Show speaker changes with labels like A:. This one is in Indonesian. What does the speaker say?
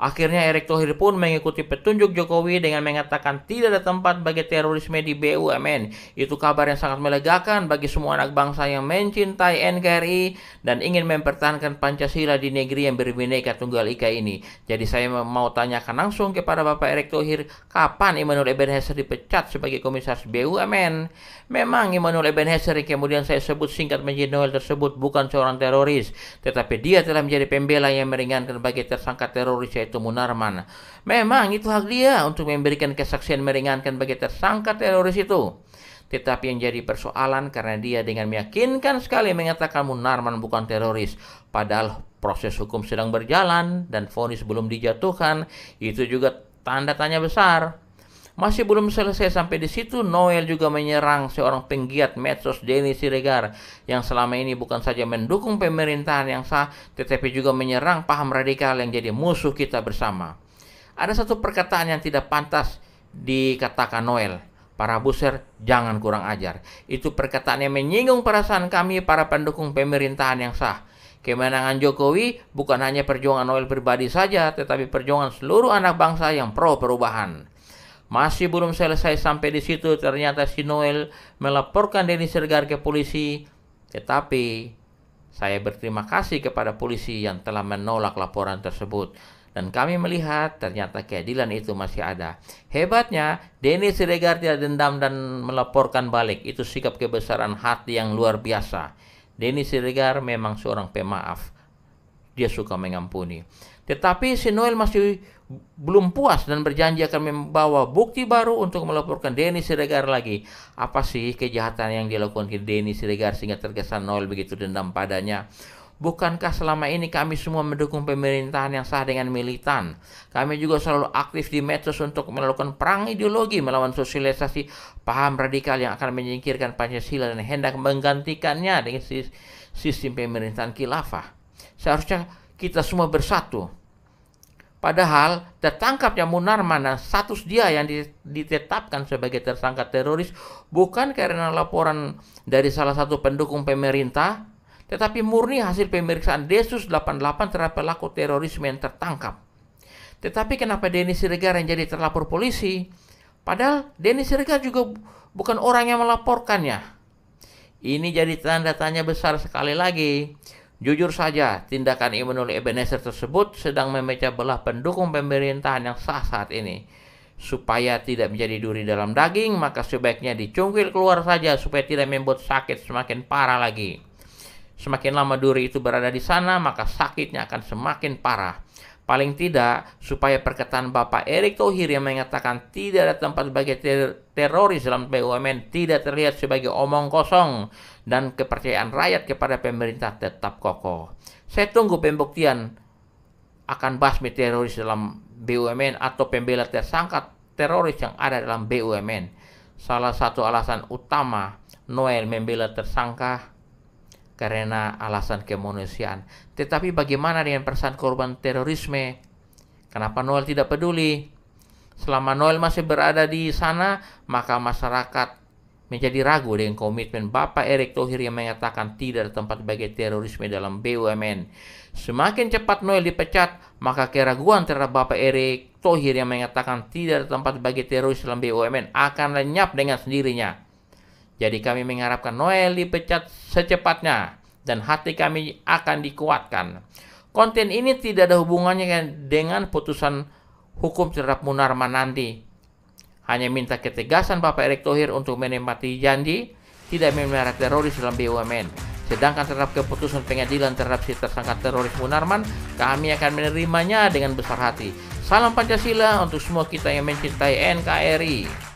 A: Akhirnya Erick Thohir pun mengikuti petunjuk Jokowi dengan mengatakan tidak ada tempat bagi terorisme di BUMN. Itu kabar yang sangat melegakan bagi semua anak bangsa yang mencintai NKRI dan ingin mempertahankan Pancasila di negeri yang berbineka tunggal ika ini. Jadi saya mau tanyakan langsung kepada Bapak Erick Thohir, kapan Immanuel Ebenhezer dipecat sebagai komisaris BUMN? Memang Immanuel Ebenhezer yang kemudian saya sebut singkat menjadi Noel tersebut bukan seorang teroris, tetapi dia telah menjadi pembela yang meringankan bagi tersangka teroris yaitu Munarman. Memang itu hak dia untuk memberikan kesaksian meringankan bagi tersangka teroris itu. Tetapi yang jadi persoalan karena dia dengan meyakinkan sekali mengatakan Munarman bukan teroris. Padahal proses hukum sedang berjalan dan vonis belum dijatuhkan. Itu juga tanda tanya besar. Masih belum selesai sampai di situ, Noel juga menyerang seorang penggiat medsos Denny Siregar yang selama ini bukan saja mendukung pemerintahan yang sah, tetapi juga menyerang paham radikal yang jadi musuh kita bersama. Ada satu perkataan yang tidak pantas dikatakan Noel. Para buser, jangan kurang ajar. Itu perkataan yang menyinggung perasaan kami para pendukung pemerintahan yang sah. Kemenangan Jokowi bukan hanya perjuangan Noel pribadi saja, tetapi perjuangan seluruh anak bangsa yang pro perubahan. Masih belum selesai sampai di situ, ternyata si Noel melaporkan Denny Siregar ke polisi. Tetapi saya berterima kasih kepada polisi yang telah menolak laporan tersebut. Dan kami melihat ternyata keadilan itu masih ada. Hebatnya, Denny Siregar tidak dendam dan melaporkan balik. Itu sikap kebesaran hati yang luar biasa. Denny Siregar memang seorang pemaaf. Dia suka mengampuni. Tetapi si Noel masih belum puas dan berjanji akan membawa bukti baru untuk melaporkan Denny Siregar lagi. Apa sih kejahatan yang dilakukan ke Denny Siregar sehingga terkesan Noel begitu dendam padanya? Bukankah selama ini kami semua mendukung pemerintahan yang sah dengan militan? Kami juga selalu aktif di medsos untuk melakukan perang ideologi melawan sosialisasi paham radikal yang akan menyingkirkan Pancasila dan hendak menggantikannya dengan sistem pemerintahan khilafah. Seharusnya kita semua bersatu. Padahal tertangkapnya Munarman dan status dia yang ditetapkan sebagai tersangka teroris bukan karena laporan dari salah satu pendukung pemerintah, tetapi murni hasil pemeriksaan Densus 88 terhadap pelaku terorisme yang tertangkap. Tetapi kenapa Denny Siregar yang jadi terlapor polisi? Padahal Denny Siregar juga bukan orang yang melaporkannya. Ini jadi tanda tanya besar sekali lagi. Jujur saja, tindakan Immanuel Ebenhezer tersebut sedang memecah belah pendukung pemerintahan yang sah saat ini. Supaya tidak menjadi duri dalam daging, maka sebaiknya dicungkil keluar saja supaya tidak membuat sakit semakin parah lagi. Semakin lama duri itu berada di sana, maka sakitnya akan semakin parah. Paling tidak, supaya perkataan Bapak Erick Thohir yang mengatakan tidak ada tempat bagi teroris dalam BUMN tidak terlihat sebagai omong kosong dan kepercayaan rakyat kepada pemerintah tetap kokoh. Saya tunggu pembuktian akan basmi teroris dalam BUMN atau pembela tersangka teroris yang ada dalam BUMN. Salah satu alasan utama Noel membela tersangka karena alasan kemanusiaan. Tetapi bagaimana dengan perasaan korban terorisme? Kenapa Noel tidak peduli? Selama Noel masih berada di sana, maka masyarakat menjadi ragu dengan komitmen Bapak Erick Thohir yang mengatakan tidak ada tempat bagi terorisme dalam BUMN. Semakin cepat Noel dipecat, maka keraguan terhadap Bapak Erick Thohir yang mengatakan tidak ada tempat bagi teroris dalam BUMN akan lenyap dengan sendirinya. Jadi kami mengharapkan Noel dipecat secepatnya dan hati kami akan dikuatkan. Konten ini tidak ada hubungannya dengan putusan hukum terhadap Munarman nanti. Hanya minta ketegasan Bapak Erick Thohir untuk menepati janji tidak memelihara teroris dalam BUMN. Sedangkan terhadap keputusan pengadilan terhadap si tersangka teroris Munarman, kami akan menerimanya dengan besar hati. Salam Pancasila untuk semua kita yang mencintai NKRI.